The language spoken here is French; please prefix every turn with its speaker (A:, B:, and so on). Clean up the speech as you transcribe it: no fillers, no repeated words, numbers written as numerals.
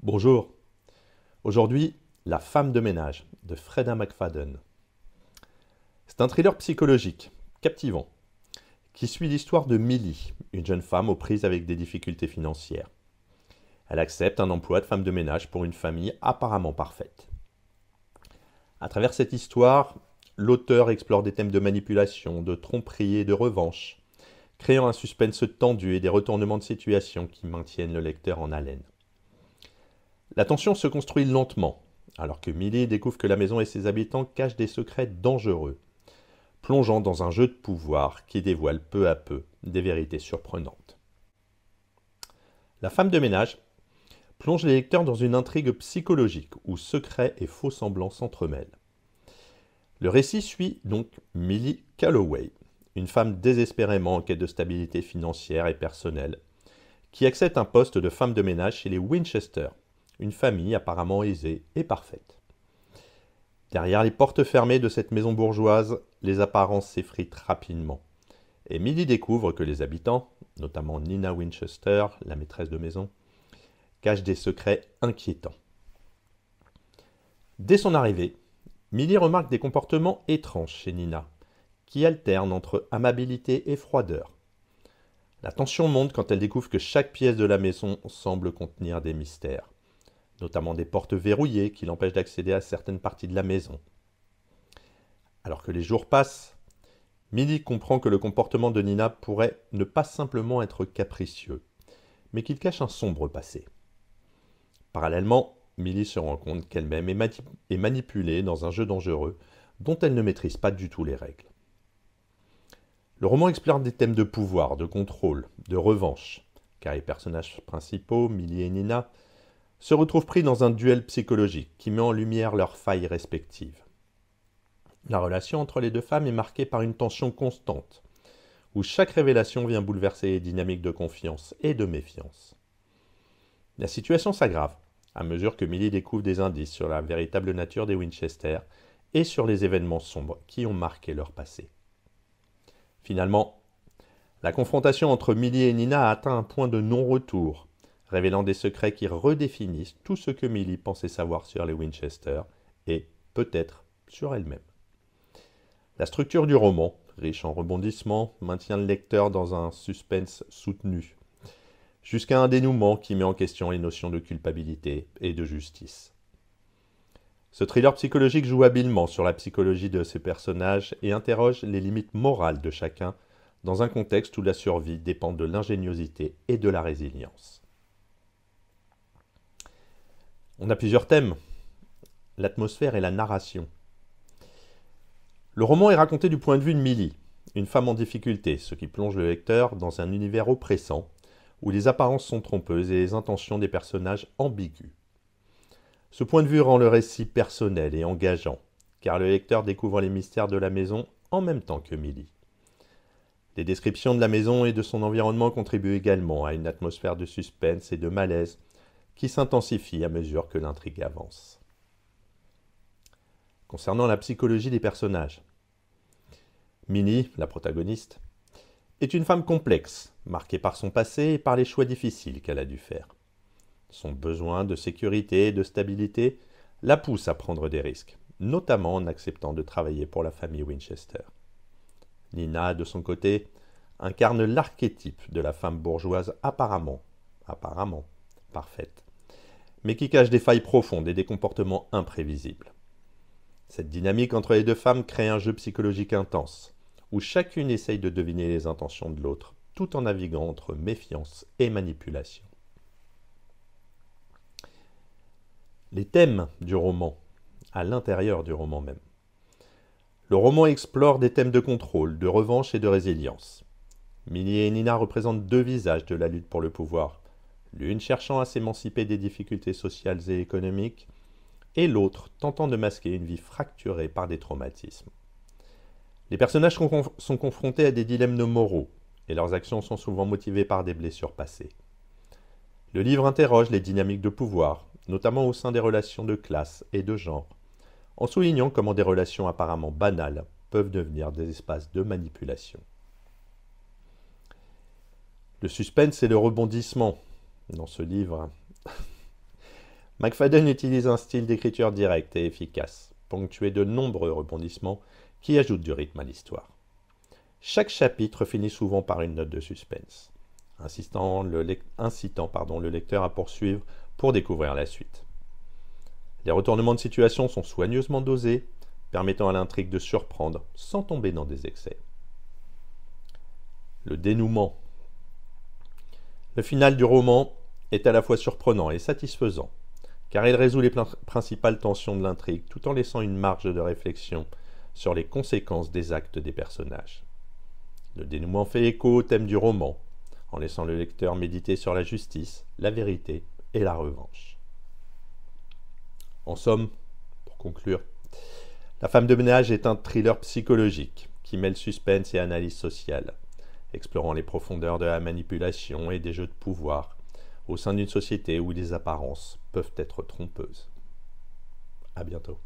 A: Bonjour. Aujourd'hui, La femme de ménage de Freda McFadden. C'est un thriller psychologique, captivant, qui suit l'histoire de Millie, une jeune femme aux prises avec des difficultés financières. Elle accepte un emploi de femme de ménage pour une famille apparemment parfaite. À travers cette histoire, l'auteur explore des thèmes de manipulation, de tromperie et de revanche, créant un suspense tendu et des retournements de situation qui maintiennent le lecteur en haleine. La tension se construit lentement, alors que Millie découvre que la maison et ses habitants cachent des secrets dangereux, plongeant dans un jeu de pouvoir qui dévoile peu à peu des vérités surprenantes. La femme de ménage plonge les lecteurs dans une intrigue psychologique où secrets et faux semblants s'entremêlent. Le récit suit donc Millie Calloway, une femme désespérément en quête de stabilité financière et personnelle, qui accepte un poste de femme de ménage chez les Winchester, une famille apparemment aisée et parfaite. Derrière les portes fermées de cette maison bourgeoise, les apparences s'effritent rapidement. Et Millie découvre que les habitants, notamment Nina Winchester, la maîtresse de maison, cachent des secrets inquiétants. Dès son arrivée, Millie remarque des comportements étranges chez Nina, qui alternent entre amabilité et froideur. La tension monte quand elle découvre que chaque pièce de la maison semble contenir des mystères, notamment des portes verrouillées qui l'empêchent d'accéder à certaines parties de la maison. Alors que les jours passent, Millie comprend que le comportement de Nina pourrait ne pas simplement être capricieux, mais qu'il cache un sombre passé. Parallèlement, Millie se rend compte qu'elle-même est manipulée dans un jeu dangereux dont elle ne maîtrise pas du tout les règles. Le roman explore des thèmes de pouvoir, de contrôle, de revanche, car les personnages principaux, Millie et Nina, se retrouvent pris dans un duel psychologique qui met en lumière leurs failles respectives. La relation entre les deux femmes est marquée par une tension constante, où chaque révélation vient bouleverser les dynamiques de confiance et de méfiance. La situation s'aggrave à mesure que Millie découvre des indices sur la véritable nature des Winchester et sur les événements sombres qui ont marqué leur passé. Finalement, la confrontation entre Millie et Nina a atteint un point de non-retour, révélant des secrets qui redéfinissent tout ce que Millie pensait savoir sur les Winchester et, peut-être, sur elle-même. La structure du roman, riche en rebondissements, maintient le lecteur dans un suspense soutenu, jusqu'à un dénouement qui met en question les notions de culpabilité et de justice. Ce thriller psychologique joue habilement sur la psychologie de ses personnages et interroge les limites morales de chacun dans un contexte où la survie dépend de l'ingéniosité et de la résilience. On a plusieurs thèmes, l'atmosphère et la narration. Le roman est raconté du point de vue de Millie, une femme en difficulté, ce qui plonge le lecteur dans un univers oppressant, où les apparences sont trompeuses et les intentions des personnages ambiguës. Ce point de vue rend le récit personnel et engageant, car le lecteur découvre les mystères de la maison en même temps que Millie. Les descriptions de la maison et de son environnement contribuent également à une atmosphère de suspense et de malaise qui s'intensifie à mesure que l'intrigue avance. Concernant la psychologie des personnages, Millie, la protagoniste, est une femme complexe, marquée par son passé et par les choix difficiles qu'elle a dû faire. Son besoin de sécurité et de stabilité la pousse à prendre des risques, notamment en acceptant de travailler pour la famille Winchester. Nina, de son côté, incarne l'archétype de la femme bourgeoise apparemment parfaite, mais qui cache des failles profondes et des comportements imprévisibles. Cette dynamique entre les deux femmes crée un jeu psychologique intense, où chacune essaye de deviner les intentions de l'autre, tout en naviguant entre méfiance et manipulation. Les thèmes du roman, à l'intérieur du roman même. Le roman explore des thèmes de contrôle, de revanche et de résilience. Millie et Nina représentent deux visages de la lutte pour le pouvoir, l'une cherchant à s'émanciper des difficultés sociales et économiques, et l'autre tentant de masquer une vie fracturée par des traumatismes. Les personnages sont confrontés à des dilemmes moraux, et leurs actions sont souvent motivées par des blessures passées. Le livre interroge les dynamiques de pouvoir, notamment au sein des relations de classe et de genre, en soulignant comment des relations apparemment banales peuvent devenir des espaces de manipulation. Le suspense et le rebondissement dans ce livre McFadden utilise un style d'écriture direct et efficace, ponctué de nombreux rebondissements qui ajoutent du rythme à l'histoire. Chaque chapitre finit souvent par une note de suspense, incitant le lecteur à poursuivre pour découvrir la suite. Les retournements de situation sont soigneusement dosés, permettant à l'intrigue de surprendre sans tomber dans des excès. Le dénouement. Le final du roman est à la fois surprenant et satisfaisant, car il résout les principales tensions de l'intrigue tout en laissant une marge de réflexion sur les conséquences des actes des personnages. Le dénouement fait écho au thème du roman, en laissant le lecteur méditer sur la justice, la vérité et la revanche. En somme, pour conclure, La femme de ménage est un thriller psychologique qui mêle suspense et analyse sociale, explorant les profondeurs de la manipulation et des jeux de pouvoir au sein d'une société où les apparences peuvent être trompeuses. À bientôt.